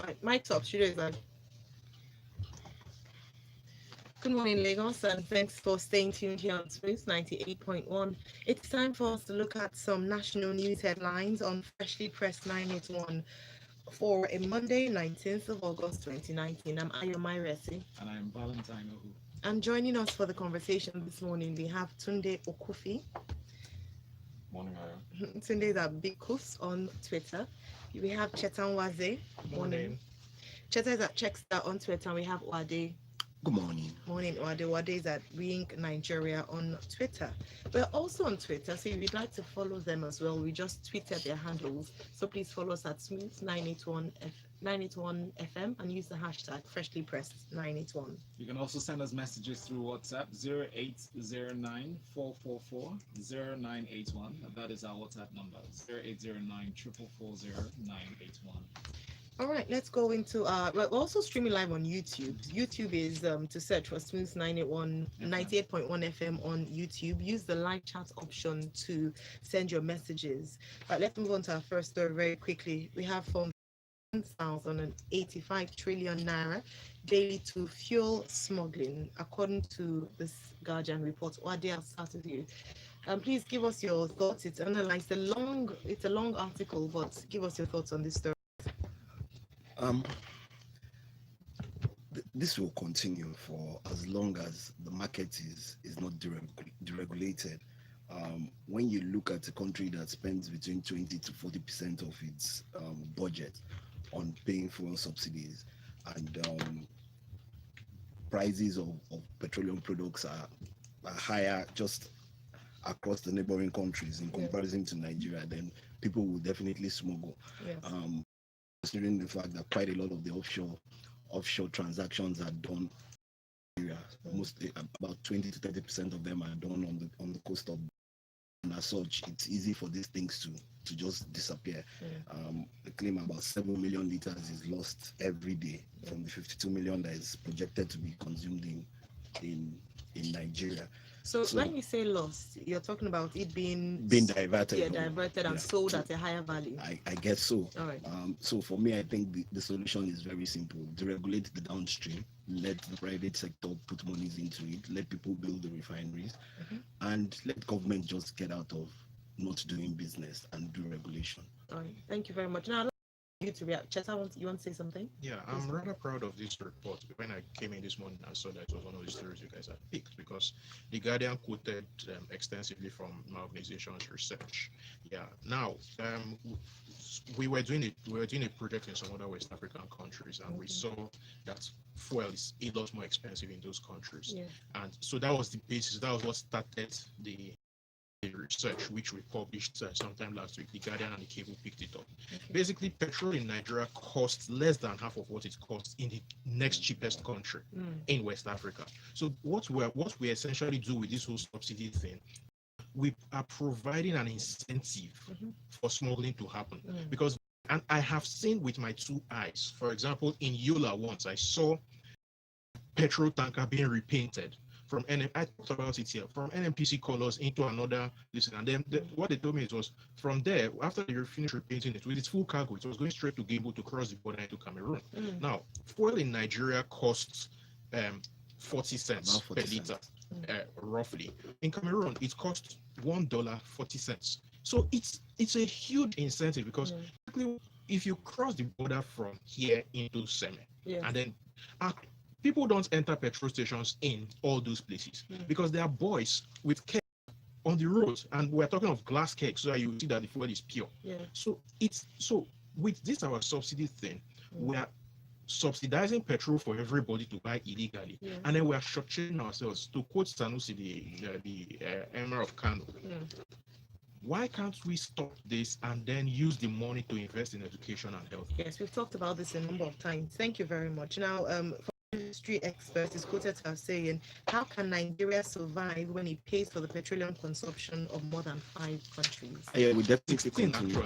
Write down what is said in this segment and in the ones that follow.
Right, my top studio is like. Good morning, Lagos, and thanks for staying tuned here on Smooth 98.1. It's time for us to look at some national news headlines on Freshly Pressed 981 for a Monday, 19th of August 2019. I'm Ayo Mairo Ese. And I'm Valentine Ohu. And joining us for the conversation this morning, we have Tunde Okufi. Morning, Ayo. Tunde is a big cuss on Twitter. We have Cheta Nwaeze. Morning. Cheta is at Checkstar on Twitter, and we have Uwade. Good morning. Morning, Uwade. Uwade is at Ring Nigeria on Twitter. We're also on Twitter, so if you'd like to follow them as well, we just tweeted their handles. So please follow us at Smooth981 FM and use the hashtag Freshly Pressed 981. You can also send us messages through WhatsApp 0809 444 0981. That is our WhatsApp number 0809 444 0981. All right, let's go into we're also streaming live on YouTube. YouTube is to search for Smooth 98.1 FM on YouTube. Use the live chat option to send your messages. All right, let's move on to our first story very quickly. We have from 1,085 trillion naira daily to fuel smuggling, according to this Guardian report. Uwade, I'll start with you. Please give us your thoughts. It's analyzed it's a long article, but give us your thoughts on this story. This will continue for as long as the market is not deregulated. When you look at a country that spends between 20 to 40% of its budget on paying fuel subsidies, and prices of petroleum products are higher just across the neighboring countries in comparison to Nigeria, then people will definitely smuggle. Yes. Considering the fact that quite a lot of the offshore transactions are done in Nigeria, mostly about 20 to 30% of them are done on the coast of, and as such, it's easy for these things to just disappear. They claim about 7 million liters is lost every day from the 52 million that is projected to be consumed in Nigeria. So when you say lost, you're talking about it being diverted. Yeah, diverted and sold at a higher value. I guess so. All right. So for me, I think the solution is very simple. Deregulate the downstream, let the private sector put monies into it, let people build the refineries, and let government just get out of not doing business and do regulation. All right. Thank you very much. Now, I'd like you to react. Cheta, you want to say something? Yeah, I'm rather proud of this report. When I came in this morning, I saw that it was one of the stories you guys had picked, because the Guardian quoted extensively from my organization's research. Yeah. Now, we were doing a project in some other West African countries, and we saw that fuel is a lot more expensive in those countries. Yeah. And so that was the basis. That was what started the research, which we published sometime last week. The Guardian and the Cable picked it up. Basically, petrol in Nigeria costs less than half of what it costs in the next cheapest country in West Africa. So what we essentially do with this whole subsidy thing, we are providing an incentive for smuggling to happen. Because, and I have seen with my two eyes, for example, in Yola once, I saw petrol tanker being repainted from I talked about it here, from NNPC colors into another listen, and then what they told me was from there, after they finished repainting it with its full cargo, it was going straight to Gable to cross the border into Cameroon. Now, fuel in Nigeria costs 40 cents per liter, roughly. In Cameroon, it costs $1.40. So it's a huge incentive, because if you cross the border from here into Seme, and then people don't enter petrol stations in all those places because there are boys with kegs on the road, and we're talking of glass kegs, so you see that the fuel is pure. So with this our subsidy thing, we are subsidizing petrol for everybody to buy illegally, and then we are shortchanging ourselves. To quote Sanusi, the Emir of Kano, why can't we stop this and then use the money to invest in education and health? Yes, we've talked about this a number of times. Thank you very much. Now, industry expert is quoted as saying, how can Nigeria survive when it pays for the petroleum consumption of more than 5 countries? Yeah, we definitely continue.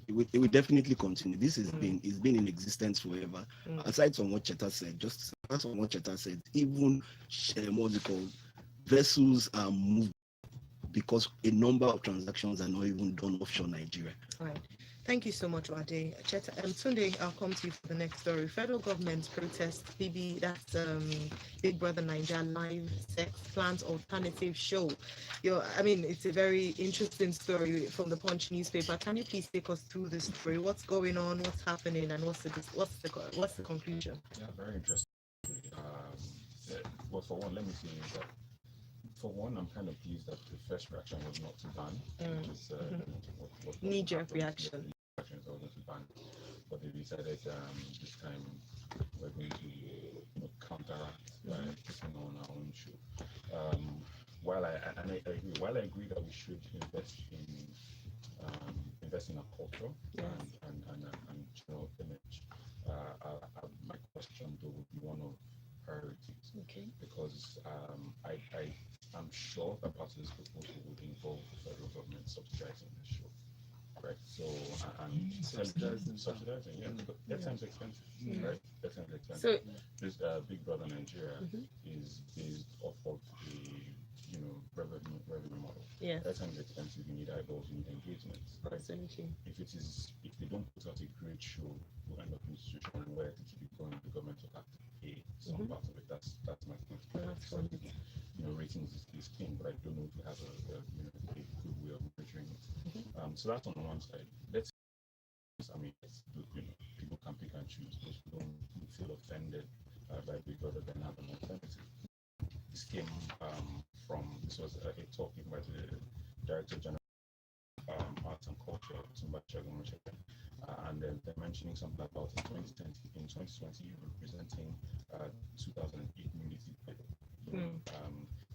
It will definitely continue. This has been in existence forever. Aside from what Cheta said, even vessels are moved because a number of transactions are not even done offshore Nigeria. All right. Thank you so much, Uwade. Cheta, Tunde, I'll come to you for the next story. Federal government protests that's Big Brother Naija live sex plans alternative show. It's a very interesting story from the Punch newspaper. Can you please take us through the story? What's going on? What's happening? And what's the conclusion? Yeah, very interesting. Well, for one, let me say that for one, I'm kind of pleased that the first reaction was not to ban, which is what knee-jerk reaction. Reactions was not to ban, but they decided this time we're going to counteract by putting on our own show. While I agree that we should invest in our culture and general image, my question though would be one of priorities. Okay. Because I'm sure that part of this proposal would involve the federal government subsidizing the show. Right. So subsidizing, yeah, because airtime's expensive, right? Airtime's expensive. So This Big Brother Nigeria is based off of a revenue model. yeah, Airtime's expensive, you need eyeballs, you need engagement, right? absolutely. If they don't put out a great show, we'll end up in a situation where to keep it going, the government will have to pay some part of it. That's my point. That's funny. Ratings is king, but I don't know if we have a good way of measuring it. So that's on one side. People can pick and choose, but we don't feel offended by Big Brother then have an alternative. This came this was a talk given by the Director-general Arts and Culture, and then they're mentioning something about in 2020 representing 2008 nudity bill,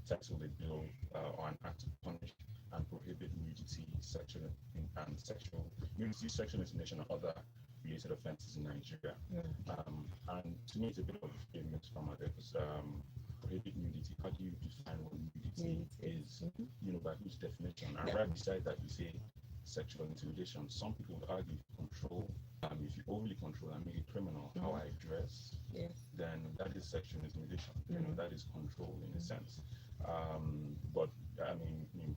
titled a bill or an act to punish and prohibit nudity, sexual intimidation, and other related offences in Nigeria. And to me, it's a bit of a misnomer there because prohibit nudity. How do you define what nudity is? By whose definition? And right beside that, you say sexual intimidation. Some people would argue if you overly control and make it criminal how I dress, then that is sexual intimidation. That is control in a sense. But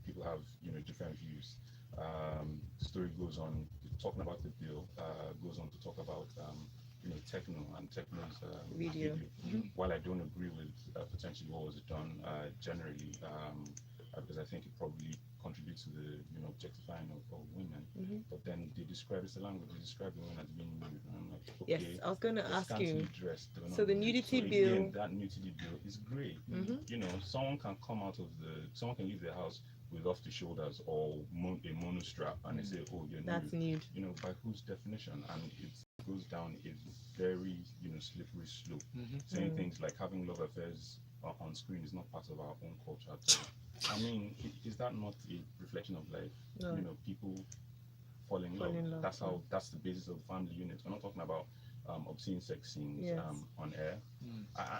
people have different views. The story goes on talking about the bill, goes on to talk about techno and techno's video. While I don't agree with potentially what was done generally, because I think it probably contributes to the objectifying of women. But then they describe it's the language. They describe women as being nude. And I'm like, okay, yes, I was going to ask you. Dressed, so the nudity bill. Again, that nudity bill is great. Someone can someone can leave their house with off the shoulders or a mono strap, and they say, "Oh, you're that's nude." By whose definition? And it goes down a very slippery slope, saying things like having love affairs on screen is not part of our own culture at all. Is that not a reflection of life? No. People fall in love. That's the basis of the family unit. We're not talking about obscene sex scenes on air.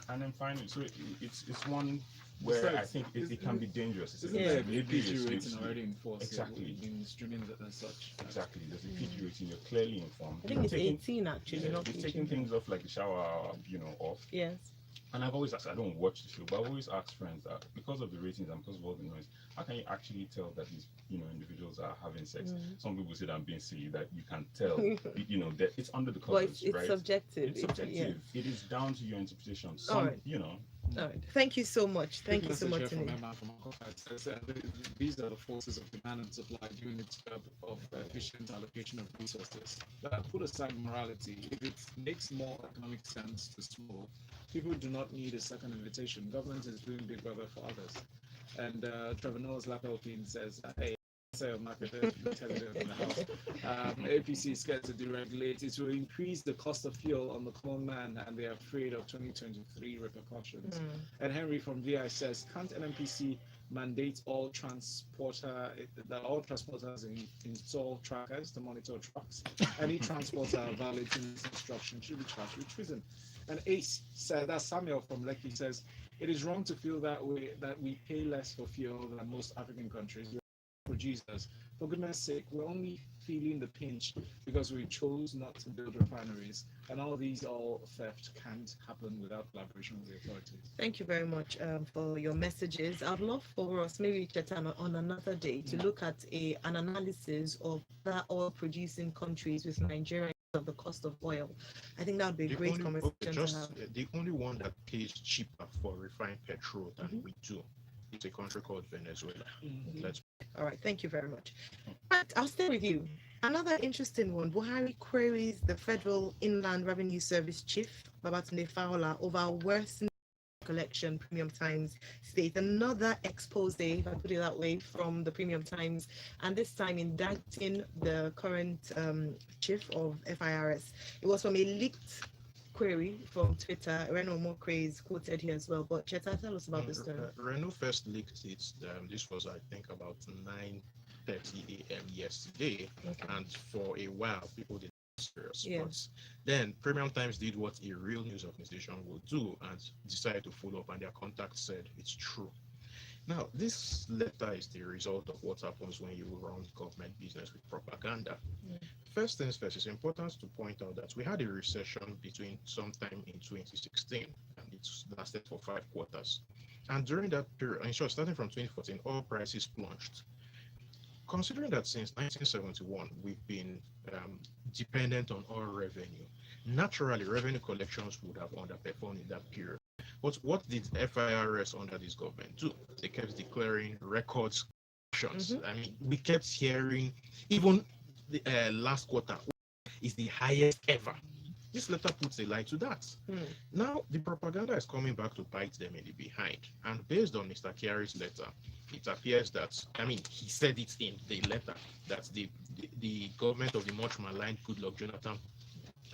And then finally, so it's one where I think it can be dangerous. Isn't there a PG rating already enforced? Exactly. In streaming and such. Exactly. There's a PG rating. You're clearly informed. I think it's 18 actually, not you're 18. taking things off like the shower, off. Yes. And I've always asked, I don't watch the show, but I've always asked friends that because of the ratings and because of all the noise, how can you actually tell that these individuals are having sex? Some people say that I'm being silly, that you can tell, that it's under the covers, it's right? subjective. It's subjective. It is down to your interpretation. All right. All right. Thank you so much. Thank you so much. These are the forces of demand and supply during the term of efficient allocation of resources. Put aside morality, if it makes more economic sense to small, people do not need a second invitation. Government is doing Big Brother for others. And Trevor Noah's laptop says, hey, sale market intelligence in the house. APC is scared to deregulate. It will increase the cost of fuel on the common man, and they are afraid of 2023 repercussions. And Henry from VI says, can't NNPC mandate all transporters install trackers to monitor trucks? Any transporter violating this instruction should be charged with treason. And Ace said, that's Samuel from Lekki, says, it is wrong to feel that way, that we pay less for fuel than most African countries. producers. For goodness sake, we're only feeling the pinch because we chose not to build refineries, and all theft can't happen without collaboration with the authorities. Thank you very much for your messages. I'd love for us, maybe Cheta, on another day, to look at an analysis of the oil-producing countries with Nigeria of the cost of oil. I think that would be a great conversation to have. The only one that pays cheaper for refined petrol than we do is a country called Venezuela. All right, thank you very much. Right, I'll stay with you. Another interesting one. Buhari queries the Federal Inland Revenue Service Chief, Babatunde Fowler, over worsening collection, Premium Times state. Another expose, if I put it that way, from the Premium Times, and this time indicting the current chief of FIRS. It was from a leaked query from Twitter. Reno Mokre is quoted here as well. But Cheta, tell us about this story. Reno first leaked it. This was, I think, about 9:30 a.m. yesterday, and for a while people did serious. But then Premium Times did what a real news organization will do and decided to follow up, and their contact said it's true. Now, this letter is the result of what happens when you run government business with propaganda. First things first, it's important to point out that we had a recession between sometime in 2016, and it lasted for 5 quarters. And during that period, in short, starting from 2014, oil prices plunged. Considering that since 1971, we've been dependent on oil revenue, naturally, revenue collections would have underperformed in that period. But what did FIRS under this government do? They kept declaring records. I mean, we kept hearing, even the last quarter is the highest ever. This letter puts a light to that. Now, the propaganda is coming back to bite them in the behind. And based on Mr. Kyari's letter, it appears that, I mean, he said it in the letter, that the government of the much maligned Goodluck Jonathan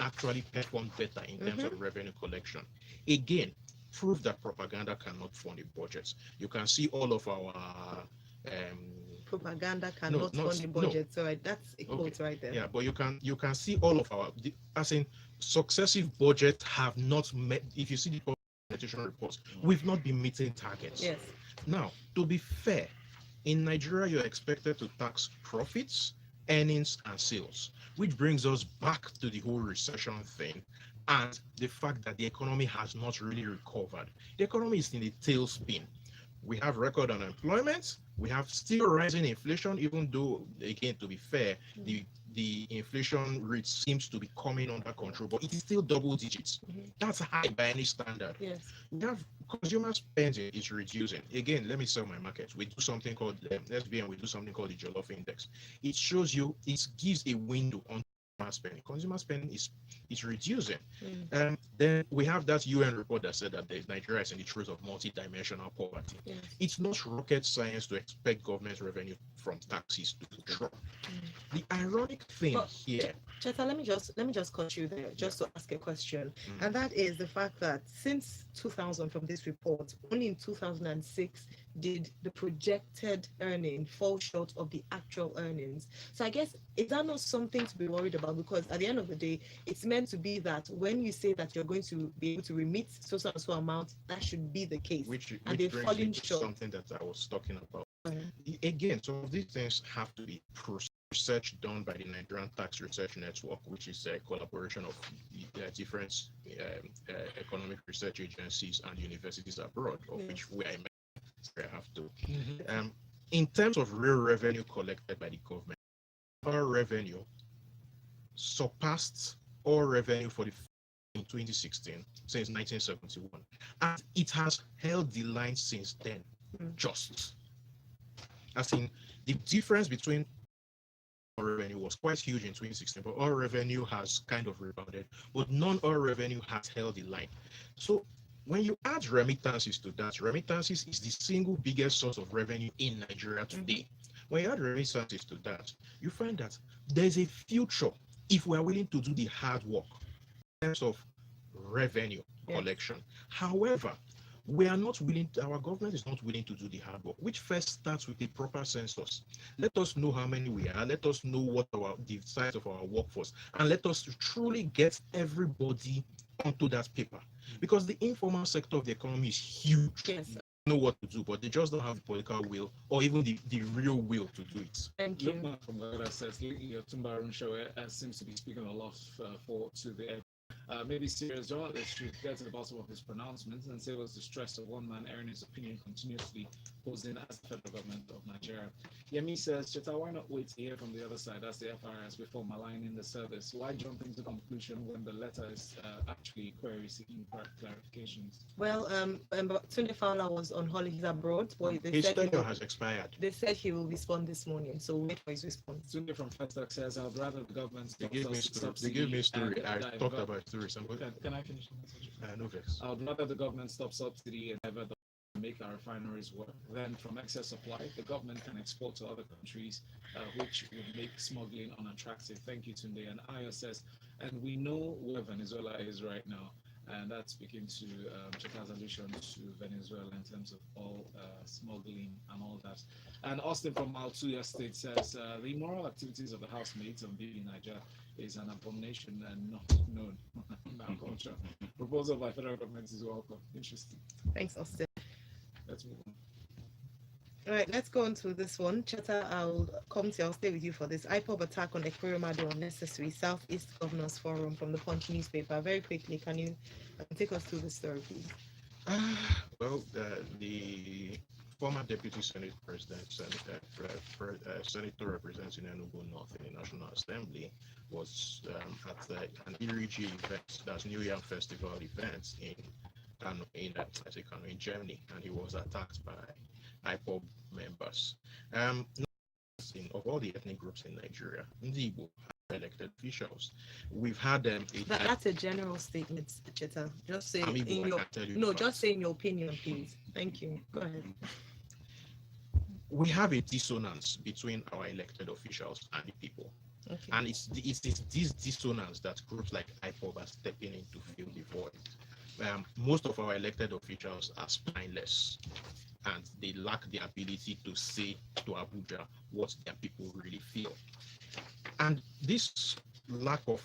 actually performed better in terms of revenue collection. Again, proof that propaganda cannot fund a budget. You can see all of our propaganda cannot fund the budget. So that's a quote right there. Yeah, but you can see all of our, as in successive budgets have not met. If you see the presentation reports, we've not been meeting targets. Yes. Now, to be fair, in Nigeria, you're expected to tax profits, earnings, and sales, which brings us back to the whole recession thing and the fact that the economy has not really recovered. The economy is in a tailspin. We have record unemployment. We have still rising inflation, even though, again, to be fair, the inflation rate seems to be coming under control, but it is still double digits. That's high by any standard. Yes. We have consumer spending is reducing. Again, let me sell my market. We do something called SBN. We do something called the Jollof Index. It shows you, it gives a window on spending. Consumer spending is reducing. Then we have that UN report that said that Nigeria is in the throes of multi-dimensional poverty. Yes. It's not rocket science to expect government revenue from taxes to drop. The ironic thing here, Cheta, let me just cut you there, just to ask a question, and that is the fact that since 2000, from this report, only in 2006 did the projected earning fall short of the actual earnings. So I guess, is that not something to be worried about? Because at the end of the day, it's meant to be that when you say that you're going to be able to remit so amount, that should be the case. which and they're brings falling me to short. something that I was talking about. Again, some of these things have to be research done by the Nigerian Tax Research Network, which is a collaboration of different economic research agencies and universities abroad, of which we have to. In terms of real revenue collected by the government, our revenue surpassed all revenue for the in 2016 since 1971, and it has held the line since then. Just as in, the difference between revenue was quite huge in 2016, but oil revenue has kind of rebounded, but non-oil revenue has held the line. So when you add remittances to that, remittances is the single biggest source of revenue in Nigeria today. When you add remittances to that, you find that there's a future if we are willing to do the hard work in terms of revenue collection. However, we are not willing, our government is not willing to do the hard work, which first starts with a proper census. Let us know how many we are, let us know what the size of our workforce, and let us truly get everybody onto that paper. Because the informal sector of the economy is huge. Yes. know what to do, but they just don't have the political will or even the real will to do it. Thank you. Lukman from Ghana says lately Otumba Arunshawe seems to be speaking a lot to the air. Maybe serious journalists should get to the bottom of his pronouncements and say what's the stress of one man airing his opinion continuously posing as the federal government of Nigeria. Yemi says, Cheta, why not wait to hear from the other side, as the FRS, before maligning the service? Why jump into conclusion when the letter is actually query seeking clarifications? Well, Tunde Fowler was on holidays abroad, but His tenure has expired. They said he will respond this morning, so we'll wait for his response. Tunde from Festac says, I would rather the government They gave me a story. I talked about stories. Can I finish the message? No vex. I would rather the government stop subsidy and ever make our refineries work. Then from excess supply, the government can export to other countries, which would make smuggling unattractive. Thank you, Tunde. And Ayo says, and we know where Venezuela is right now. And that's speaking to Cheta's allusion to Venezuela in terms of all smuggling and all that. And Austin from Maltuya State says, the immoral activities of the housemates of BBNaija is an abomination and not known in our culture. Proposal by federal government is welcome. Interesting. Thanks, Austin. Let's move on. All right, let's go on to this one. Cheta, I'll stay with you for this. IPOB attack on Ekweremadu unnecessary. Southeast Governors Forum from the Punch newspaper. Very quickly, can you take us through the story, please? Well, the former Deputy Senate President, Senator representing Enugu North in the National Assembly, was at an Irigi event, that's New Year Festival event in Kano, in Germany, and he was attacked by IPOB members. Of all the ethnic groups in Nigeria, Igbo have elected officials. We've had them. That's a general statement, Cheta. Just say just say in your opinion, please. Thank you. Go ahead. We have a dissonance between our elected officials and the people. Okay. And it's this dissonance that groups like IPOB are stepping in to fill the void. Most of our elected officials are spineless, and they lack the ability to say to Abuja what their people really feel. And this lack of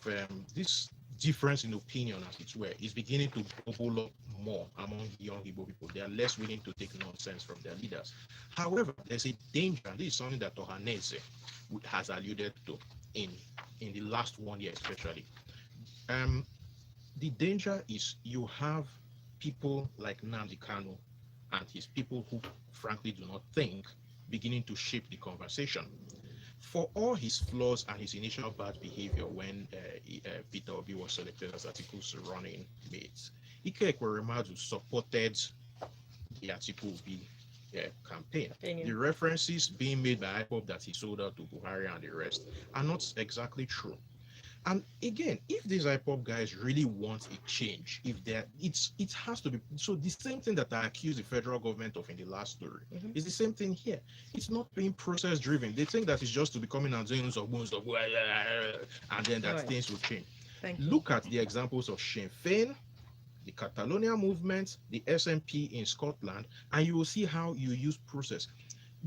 this difference in opinion, as it were, is beginning to bubble up more among young Igbo people. They are less willing to take nonsense from their leaders. However, there's a danger, and this is something that Nwaeze has alluded to in the last 1 year especially. The danger is you have people like Nnamdi Kanu and his people who frankly do not think, beginning to shape the conversation. For all his flaws and his initial bad behavior when Peter Obi was selected as Atiku's running mate, Ekweremadu supported the Atiku Obi campaign. The references being made by IPOB that he sold out to Buhari and the rest are not exactly true. And again, if these IPOB guys really want a change, it has to be. So the same thing that I accused the federal government of in the last story is the same thing here. It's not being process driven. They think that it's just to be coming and doing some bones of and then that things will change. Look at the examples of Sinn Féin, the Catalonia movement, the SNP in Scotland, and you will see how you use process.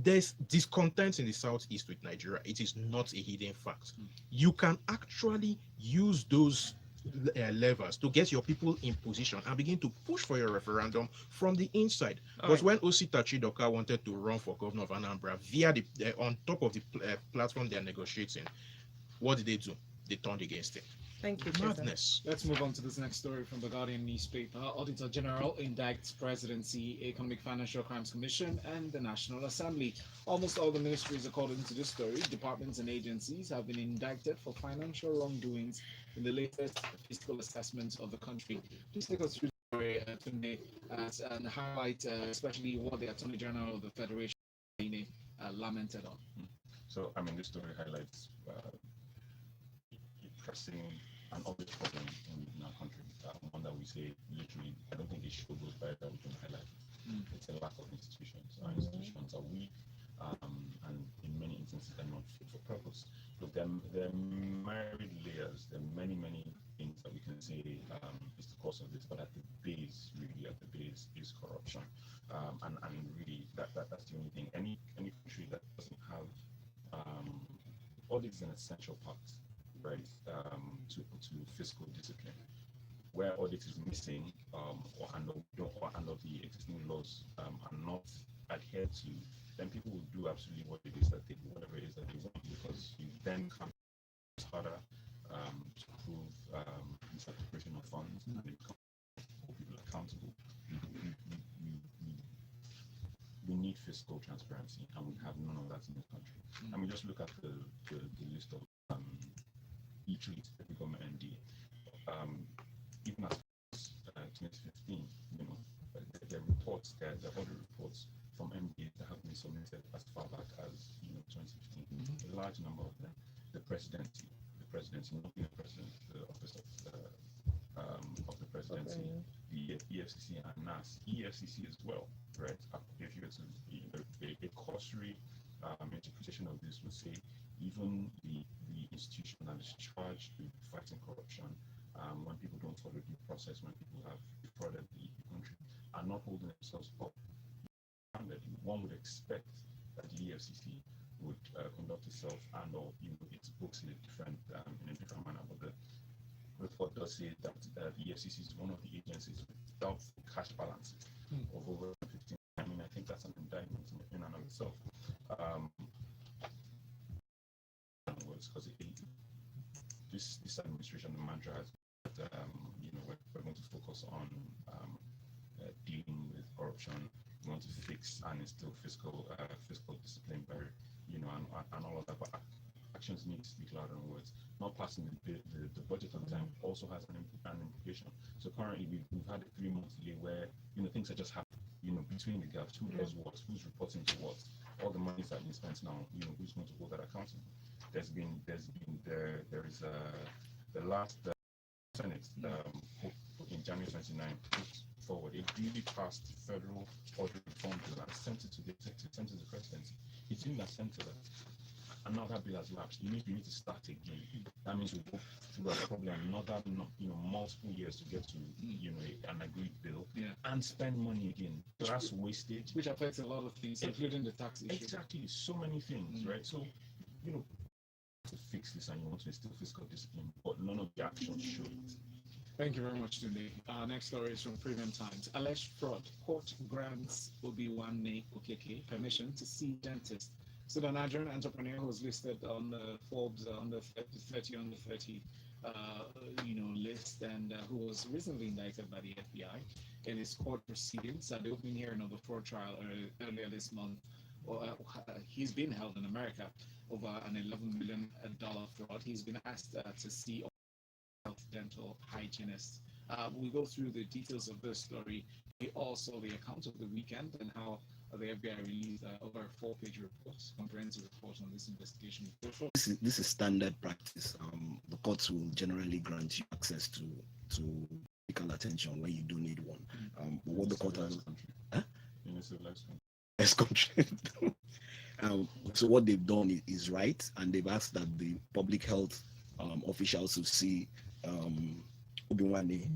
There's discontent in the southeast with Nigeria. It is not a hidden fact. You can actually use those levers to get your people in position and begin to push for your referendum from the inside. Because when Osita Chidoka wanted to run for governor of Anambra via on top of the platform they're negotiating, what did they do? They turned against it. Thank you, Madness. Let's move on to this next story from the Guardian newspaper. Auditor-general indicts presidency, Economic Financial Crimes Commission, and the National Assembly. Almost all the ministries, according to this story, departments and agencies have been indicted for financial wrongdoings in the latest fiscal assessment of the country. Please take us through the story today and highlight especially what the Attorney General of the Federation lamented on. So, this story highlights pressing and obvious problem in our country. One that we say literally, I don't think a show goes by that we can highlight. It's a lack of institutions. Our institutions are weak, and in many instances they're not fit for purpose. Look, there are myriad layers. There are many things that we can say is the cause of this, but at the base is corruption, and really that's the only thing. Any country that doesn't have audit is an essential part, right, to fiscal discipline. Where audit is missing, or under the existing laws are not adhered to, then people will do absolutely whatever it is that they want, because you then come harder to prove misappropriation of funds and become people accountable. We need fiscal transparency, and we have none of that in this country. I mean, just look at the list of each lead every government MD. Even as 2015, there are reports, there are other reports from MDs that have been submitted as far back as 2015. A large number of them. The presidency, not being a president, the office of the presidency, the EFCC and NASS, EFCC as well, right? If you were to a cursory interpretation of this would say even the institution that is charged with fighting corruption, when people don't follow due process, when people have defrauded the country, are not holding themselves up. One would expect that the EFCC would conduct itself and or its books in a different manner. But the report does say that the EFCC is one of the agencies without cash balance of over 15. I mean, I think that's an indictment in and of itself. Because this administration, the mantra has we're going to focus on dealing with corruption. We want to fix and instill fiscal discipline, and all of that. But actions need to speak louder than words. Not passing the budget on time also has an implication. So currently we've had a 3-month delay where things are just happening. Between the gaps, who does what, who's reporting to what, all the money that been spent now. Who's going to hold that accountable? There is the last Senate in January 29 put forward a duly passed federal audit reform bill and sent it to the executive, sent it to the presidency. It's in that center, and now that bill has lapsed. We need to start again. That means we go through a problem, multiple years to get to an agreed bill, and spend money again. So that's wasted, which affects a lot of things, including the tax issue. Exactly, so many things, right? So to fix this, and you want to instill fiscal discipline, but none of the actions show it. Thank you very much, Tunde. Our next story is from Premium Times. Alleged fraud. Court grants Uwade permission to see dentist. So the Nigerian entrepreneur who was listed on the Forbes on the 30 list, and who was recently indicted by the FBI in his court proceedings at the opening hearing of the fraud trial earlier this month. He's been held in America over an $11 million fraud. He's been asked to see health dental hygienist. We'll go through the details of this story. We also the account of the weekend and how the FBI released over a 4-page report, comprehensive report on this investigation. This is standard practice. The courts will generally grant you access to medical attention when you do need one. But what the court has, in a civilized country. So what they've done is right, and they've asked that the public health officials to see Uwade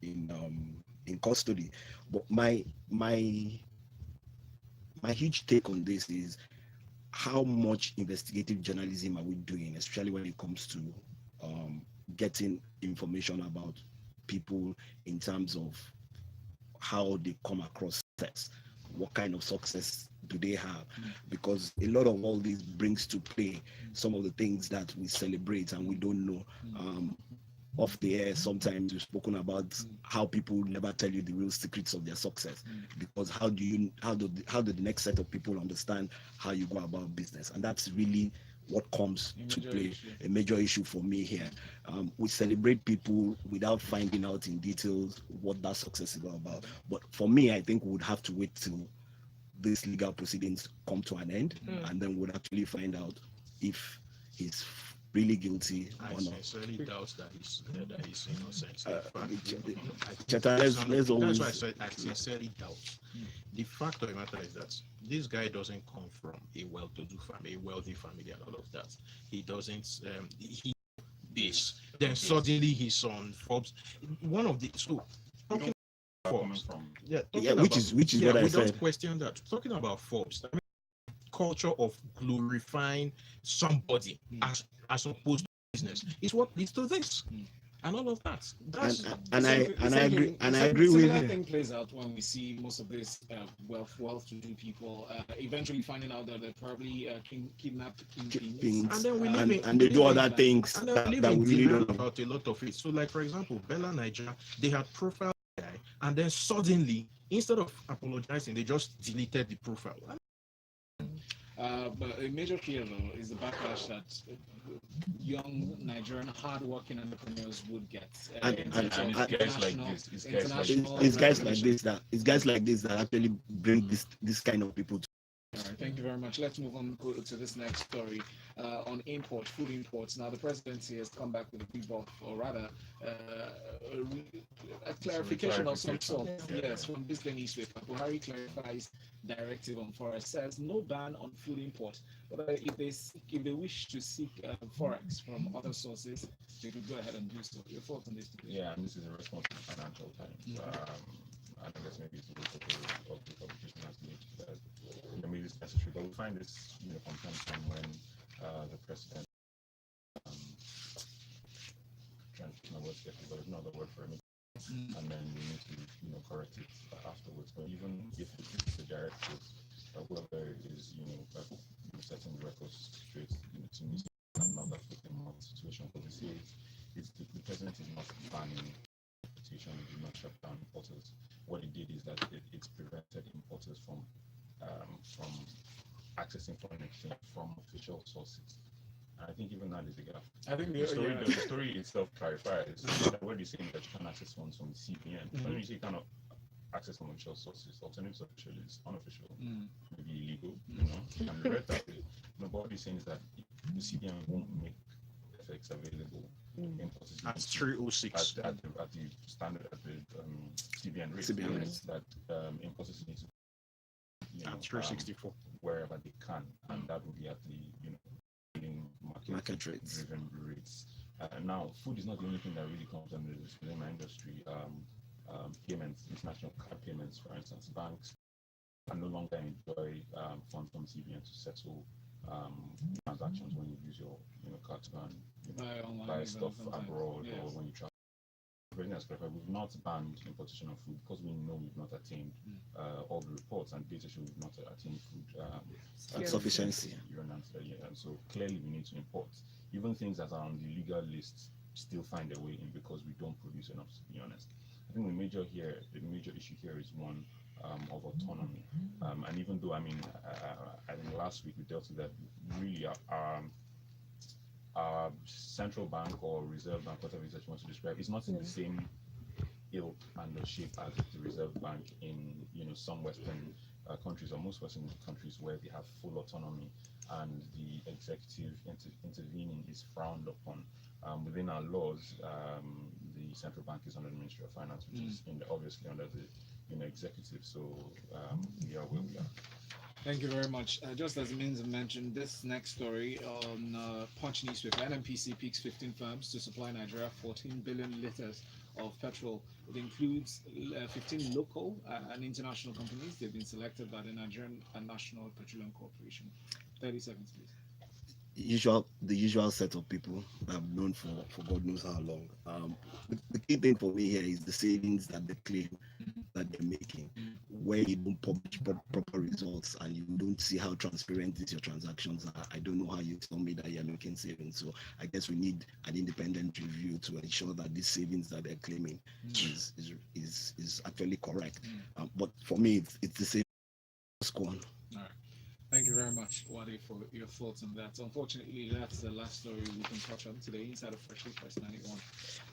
in custody. But my huge take on this is how much investigative journalism are we doing, especially when it comes to getting information about people in terms of how they come across success. What kind of success do they have? Because a lot of all this brings to play some of the things that we celebrate and we don't know. Off the air, sometimes we've spoken about how people never tell you the real secrets of their success, because how do the next set of people understand how you go about business? And that's really what comes to play, a major issue for me here. We celebrate people without finding out in details what that success is all about. But for me, I think we would have to wait till these legal proceedings come to an end, and then we'll actually find out if he's really guilty or not. I sincerely doubt that he's innocent. Let's always... That's why I sincerely doubt. The fact of the matter is that this guy doesn't come from a well-to-do family, a wealthy family, and all of that. He doesn't. He this. Then suddenly he's on Forbes. One of the talking Forbes. Which is what I said. Don't question that. Talking about Forbes. I mean, culture of glorifying somebody as opposed to business is what leads to this. and all of that. And I agree with similar you. thing plays out when we see most of these well-to-do people eventually finding out that they're probably kidnapped kingpins. And then we And they do other things and that we we really deny don't know. about a lot of it. So, like for example, BBNaija, they had profiled the guy, and then suddenly, instead of apologizing, they just deleted the profile. But a major fear, though, is the backlash that young Nigerian hard-working entrepreneurs would get. It's guys like this that actually bring this kind of people to. All right, thank you very much. Let's move on to this next story on food imports. Now, the presidency has come back with a debuff, or rather, a clarification of some sort. Yes, from Thisday newspaper. Buhari clarifies Directive on Forex, says no ban on food import, but if they wish to seek Forex from other sources, they could go ahead and do so. Your thoughts on this? Yeah, and this is a response to the Financial Times. I guess maybe it's a little bit of the publication has made maybe it's necessary, but we find this, from time to time when the president trying to know what's getting, but it's not the word for it, and then we need to correct it afterwards. But even if it's a directive, whoever is setting the records straight, to me, I'm not that put in the situation, because they say the president is not banning importation, it did not shut down importers. What it did is that it's prevented importers from accessing foreign exchange from official sources. And I think even that is a gap. I think the story itself clarifies that what you're saying that you can access funds from the CBN. When you say you cannot access from official sources, alternatives official is unofficial, maybe illegal, can be read that way. But what you're saying is that the CBN won't make FX available. At 306 at the standard at the CBN rate. That importers need to at 364 wherever they can, and that will be at the market rates. Driven rates. Now, food is not the only thing that really comes under this within my industry. Payments, international card payments, for instance, banks can no longer enjoy funds from CBN to settle transactions when you use your card to go and buy stuff abroad or when you travel. We've not banned importation of food because we know we've not attained all the reports and data show we've not attained food sufficiency. And so clearly we need to import. Even things that are on the legal list still find their way in because we don't produce enough, to be honest. I think the major issue here is one of autonomy. And even though, I think last week we dealt with that, really central bank or reserve bank, whatever it is that you want to describe, is not in the same ilk and the shape as the reserve bank in some Western countries or most Western countries where they have full autonomy and the executive intervening is frowned upon. Within our laws, the central bank is under the Ministry of Finance, which is obviously under the executive. So we are where we are. Thank you very much. Just as Minz mentioned, this next story on Punch newspaper, NNPC picks 15 firms to supply Nigeria 14 billion litres of petrol. It includes 15 local and international companies. They've been selected by the Nigerian National Petroleum Corporation. 30 seconds, please. The usual set of people that I've known for God knows how long. The key thing for me here is the savings that they claim that they're making, where you don't publish proper results and you don't see how transparent your transactions are. I don't know how you tell me that you're making savings. So I guess we need an independent review to ensure that these savings that they're claiming is actually correct. But for me, it's the same. All right. Thank you very much, Uwade, for your thoughts on that. Unfortunately, that's the last story we can touch on today inside of Freshly Press 91.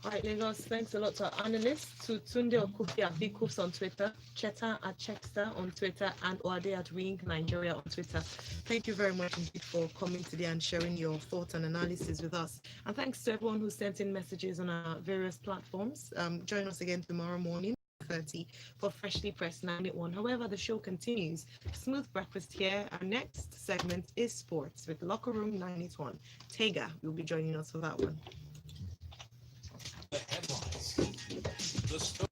All right, Lagos, thanks a lot to our analysts, to Tunde Okufi at BKups on Twitter, Cheta at Checkster on Twitter, and Uwade at Ring Nigeria on Twitter. Thank you very much indeed for coming today and sharing your thoughts and analysis with us. And thanks to everyone who sent in messages on our various platforms. Join us again tomorrow morning. 30 for Freshly Pressed 91. However, the show continues. Smooth breakfast here. Our next segment is sports with Locker Room 981. Tega will be joining us for that one. The headlines. The story.